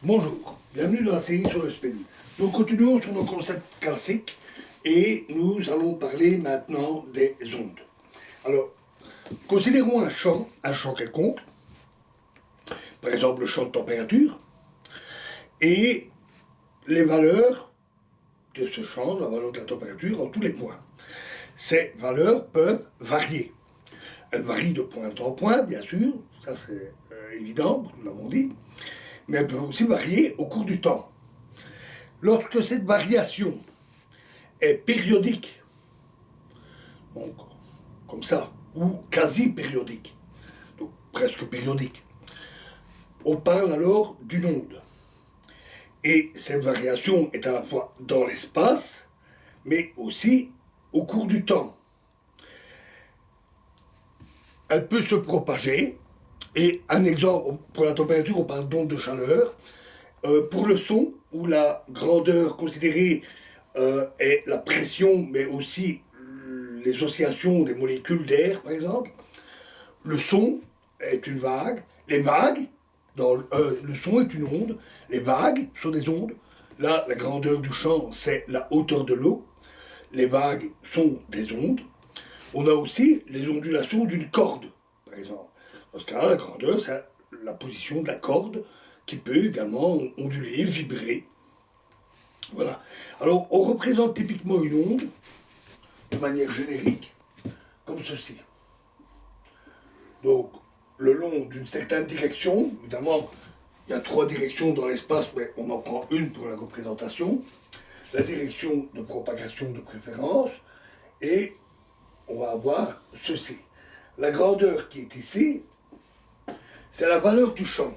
Bonjour, bienvenue dans la série sur le spin. Nous continuons sur nos concepts classiques et nous allons parler maintenant des ondes. Alors, considérons un champ quelconque, par exemple le champ de température, et les valeurs de ce champ, la valeur de la température en tous les points. Ces valeurs peuvent varier. Elles varient de point en point, bien sûr, ça c'est évident, nous l'avons dit, mais elles peuvent aussi varier au cours du temps. Lorsque cette variation est périodique, donc comme ça, ou quasi périodique, donc presque périodique, on parle alors d'une onde. Et cette variation est à la fois dans l'espace, mais aussi au cours du temps. Elle peut se propager, et un exemple, pour la température, on parle d'onde de chaleur. Pour le son, où la grandeur considérée est la pression, mais aussi les oscillations des molécules d'air, par exemple, le son est une vague. Les vagues, le son est une onde. Les vagues sont des ondes. Là, la grandeur du champ, c'est la hauteur de l'eau. Les vagues sont des ondes. On a aussi les ondulations d'une corde, par exemple. Dans ce cas-là, la grandeur, c'est la position de la corde qui peut également onduler, vibrer. Voilà. Alors, on représente typiquement une onde, de manière générique, comme ceci. Donc, le long d'une certaine direction, évidemment, il y a 3 directions dans l'espace, mais on en prend une pour la représentation. La direction de propagation de préférence, et on va avoir ceci. La grandeur qui est ici, c'est la valeur du champ.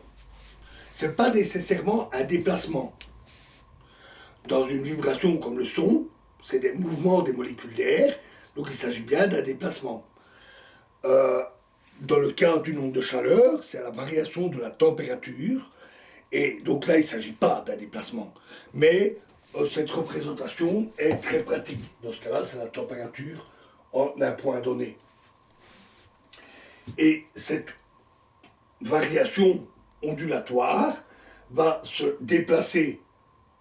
Ce n'est pas nécessairement un déplacement. Dans une vibration comme le son, c'est des mouvements des molécules d'air, donc il s'agit bien d'un déplacement. Dans le cas d'une onde de chaleur, c'est la variation de la température, et donc là il ne s'agit pas d'un déplacement. Mais cette représentation est très pratique. Dans ce cas-là, c'est la température en un point donné. Et cette variation ondulatoire va se déplacer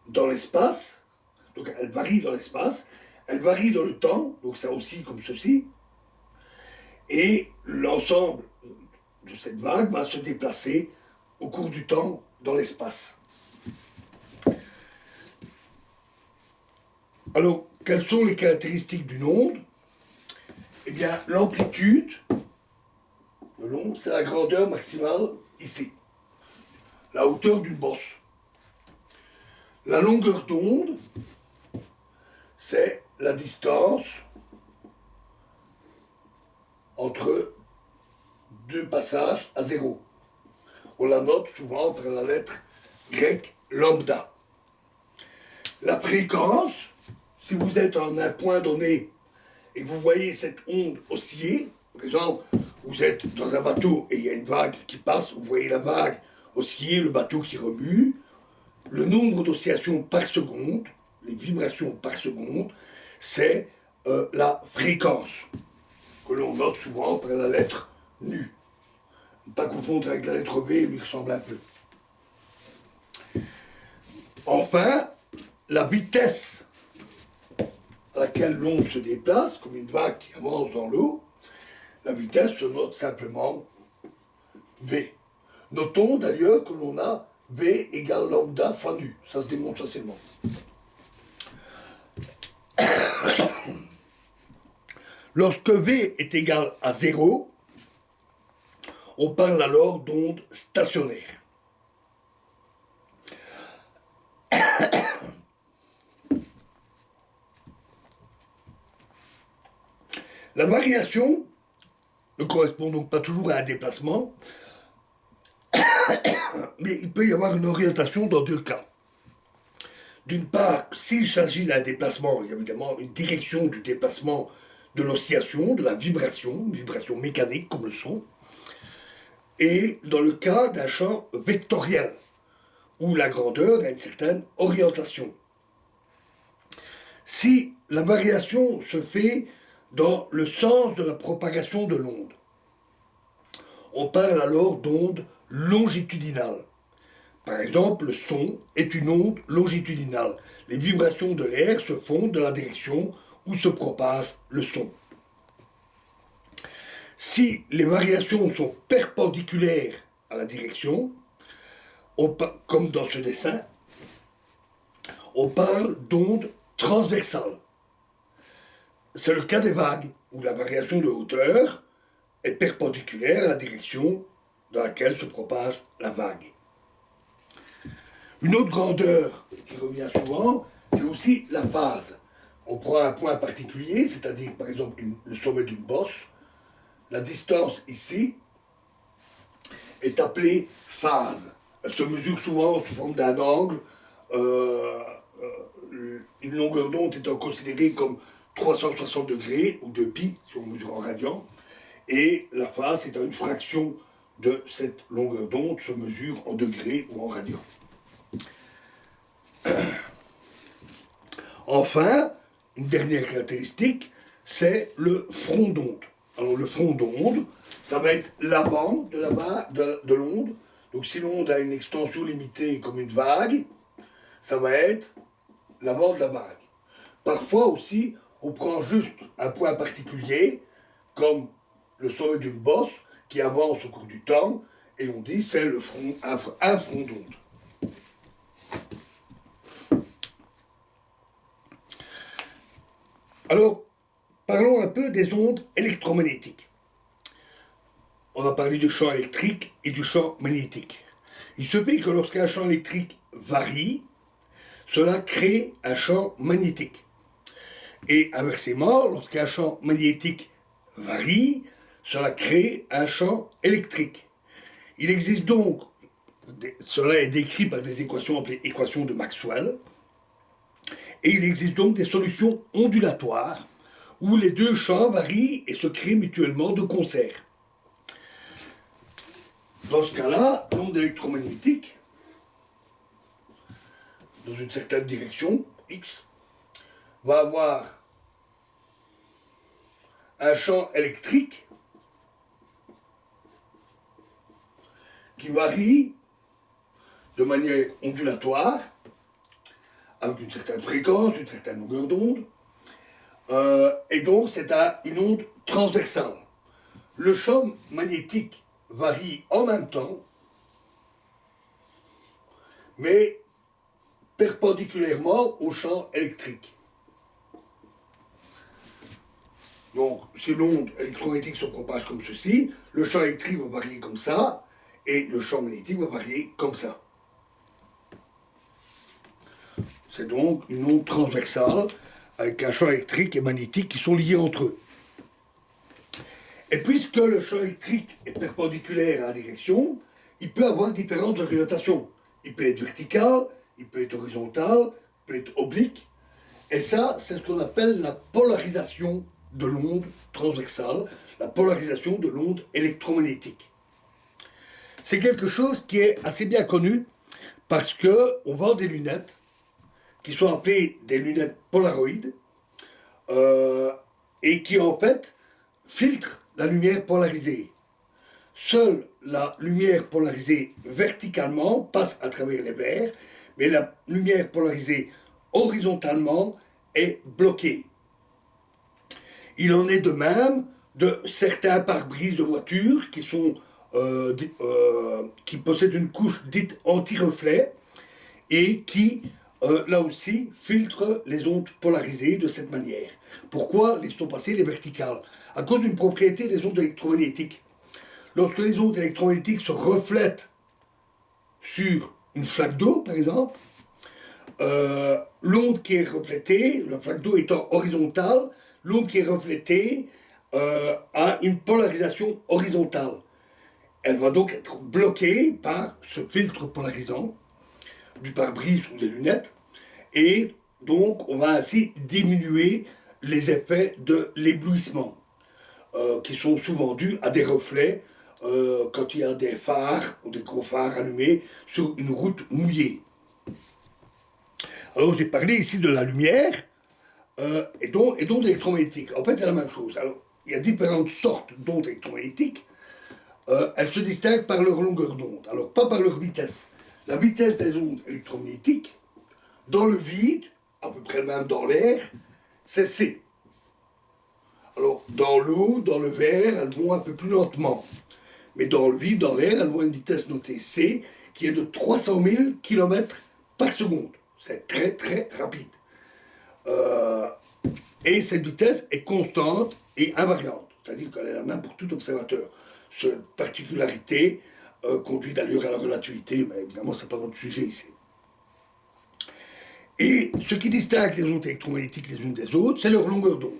dans l'espace, donc elle varie dans l'espace, elle varie dans le temps, donc ça aussi comme ceci, et l'ensemble de cette vague va se déplacer au cours du temps dans l'espace. Alors, quelles sont les caractéristiques d'une onde? Eh bien, l'amplitude de l'onde, c'est la grandeur maximale ici, la hauteur d'une bosse. La longueur d'onde, c'est la distance entre deux passages à zéro. On la note souvent par la lettre grecque lambda. La fréquence, si vous êtes en un point donné et que vous voyez cette onde osciller, par exemple, vous êtes dans un bateau et il y a une vague qui passe, vous voyez la vague osciller, le bateau qui remue, le nombre d'oscillations par seconde, les vibrations par seconde, c'est la fréquence, que l'on note souvent par la lettre nu. Ne pas confondre avec la lettre V, lui ressemble un peu. Enfin, la vitesse à laquelle l'onde se déplace, comme une vague qui avance dans l'eau, la vitesse se note simplement V. Notons d'ailleurs que l'on a V égale lambda fois nu. Ça se démontre facilement. Lorsque V est égal à 0, on parle alors d'onde stationnaire. La variation ne correspond donc pas toujours à un déplacement, mais il peut y avoir une orientation dans 2 cas. D'une part, s'il s'agit d'un déplacement, il y a évidemment une direction du déplacement de l'oscillation, de la vibration, une vibration mécanique comme le son, et dans le cas d'un champ vectoriel, où la grandeur a une certaine orientation. Si la variation se fait dans le sens de la propagation de l'onde, on parle alors d'onde longitudinale. Par exemple, le son est une onde longitudinale. Les vibrations de l'air se font dans la direction où se propage le son. Si les variations sont perpendiculaires à la direction, comme dans ce dessin, on parle d'ondes transversales. C'est le cas des vagues, où la variation de hauteur est perpendiculaire à la direction dans laquelle se propage la vague. Une autre grandeur qui revient souvent, c'est aussi la phase. On prend un point particulier, c'est-à-dire par exemple le sommet d'une bosse. La distance ici est appelée phase. Elle se mesure souvent sous forme d'un angle, une longueur d'onde étant considérée comme 360 degrés, ou de pi, si on mesure en radian, et la phase étant une fraction de cette longueur d'onde, se mesure en degrés ou en radians. Enfin, une dernière caractéristique, c'est le front d'onde. Alors le front d'onde, ça va être l'avant de l'onde. Donc si l'onde a une extension limitée comme une vague, ça va être l'avant de la vague. Parfois aussi, on prend juste un point particulier, comme le sommet d'une bosse, qui avance au cours du temps, et on dit c'est un front d'onde. Alors, parlons un peu des ondes électromagnétiques. On a parlé du champ électrique et du champ magnétique. Il se peut que lorsqu'un champ électrique varie, cela crée un champ magnétique. Et inversement, lorsqu'un champ magnétique varie, cela crée un champ électrique. Il existe donc, cela est décrit par des équations appelées équations de Maxwell, et il existe donc des solutions ondulatoires où les deux champs varient et se créent mutuellement de concert. Dans ce cas-là, l'onde électromagnétique, dans une certaine direction, X, va avoir un champ électrique qui varie de manière ondulatoire, avec une certaine fréquence, une certaine longueur d'onde, et donc c'est une onde transversale. Le champ magnétique varie en même temps, mais perpendiculairement au champ électrique. Donc, si l'onde électromagnétique se propage comme ceci, le champ électrique va varier comme ça, et le champ magnétique va varier comme ça. C'est donc une onde transversale, avec un champ électrique et magnétique qui sont liés entre eux. Et puisque le champ électrique est perpendiculaire à la direction, il peut avoir différentes orientations. Il peut être vertical, il peut être horizontal, il peut être oblique. Et ça, c'est ce qu'on appelle la polarisation de l'onde transversale, la polarisation de l'onde électromagnétique. C'est quelque chose qui est assez bien connu parce qu'on vend des lunettes qui sont appelées des lunettes polaroïdes et qui en fait filtrent la lumière polarisée. Seule la lumière polarisée verticalement passe à travers les verres, mais la lumière polarisée horizontalement est bloquée. Il en est de même de certains pare-brises de voitures qui possèdent une couche dite anti-reflet et qui, là aussi, filtrent les ondes polarisées de cette manière. Pourquoi laissons passer les verticales? À cause d'une propriété des ondes électromagnétiques. Lorsque les ondes électromagnétiques se reflètent sur une flaque d'eau, par exemple, l'onde qui est reflétée, la flaque d'eau étant horizontale, l'onde qui est reflétée a une polarisation horizontale. Elle va donc être bloquée par ce filtre polarisant du pare-brise ou des lunettes, et donc on va ainsi diminuer les effets de l'éblouissement, qui sont souvent dus à des reflets quand il y a des phares ou des gros phares allumés sur une route mouillée. Alors j'ai parlé ici de la lumière et d'ondes électromagnétiques. En fait, c'est la même chose. Alors, il y a différentes sortes d'ondes électromagnétiques. Elles se distinguent par leur longueur d'onde, alors pas par leur vitesse. La vitesse des ondes électromagnétiques, dans le vide, à peu près même dans l'air, c'est c. Alors, dans l'eau, dans le verre, elles vont un peu plus lentement. Mais dans le vide, dans l'air, elles vont à une vitesse notée c, qui est de 300 000 km par seconde. C'est très très rapide. Et cette vitesse est constante et invariante, c'est-à-dire qu'elle est la même pour tout observateur. Cette particularité conduit d'ailleurs à la relativité, mais évidemment, ce n'est pas notre sujet ici. Et ce qui distingue les ondes électromagnétiques les unes des autres, c'est leur longueur d'onde.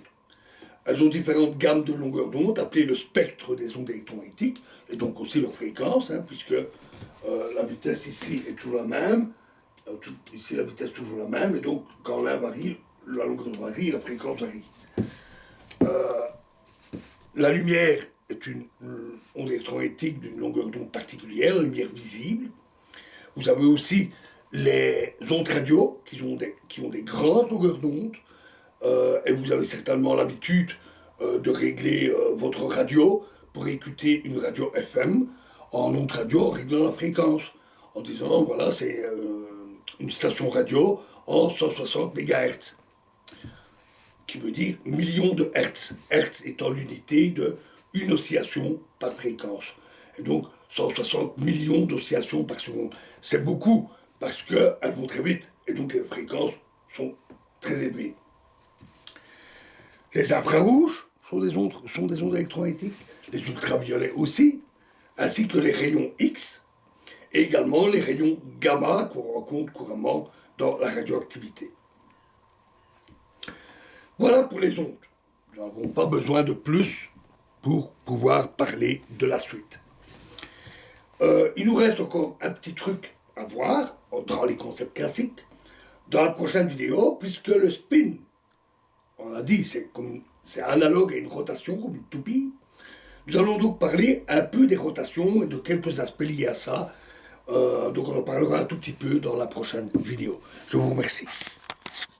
Elles ont différentes gammes de longueur d'onde, appelées le spectre des ondes électromagnétiques, et donc aussi leur fréquence, puisque la vitesse ici est toujours la même, ici la vitesse est toujours la même, et donc quand l'un varie, la longueur d'onde varie, la fréquence varie. La lumière est une onde électromagnétique d'une longueur d'onde particulière, la lumière visible. Vous avez aussi les ondes radio qui ont des grandes longueurs d'onde, et vous avez certainement l'habitude de régler votre radio pour écouter une radio FM en ondes radio en réglant la fréquence, en disant voilà c'est une station radio en 160 MHz, qui veut dire millions de Hertz, Hertz étant l'unité de une oscillation par fréquence. Et donc 160 millions d'oscillations par seconde. C'est beaucoup parce qu'elles vont très vite et donc les fréquences sont très élevées. Les infrarouges sont des ondes électromagnétiques, les ultraviolets aussi, ainsi que les rayons X, et également les rayons gamma qu'on rencontre couramment dans la radioactivité. Voilà pour les ondes. Nous n'avons pas besoin de plus pour pouvoir parler de la suite. Il nous reste encore un petit truc à voir dans les concepts classiques dans la prochaine vidéo, puisque le spin, on a dit, c'est analogue à une rotation comme une toupie. Nous allons donc parler un peu des rotations et de quelques aspects liés à ça. Donc on en parlera un tout petit peu dans la prochaine vidéo. Je vous remercie.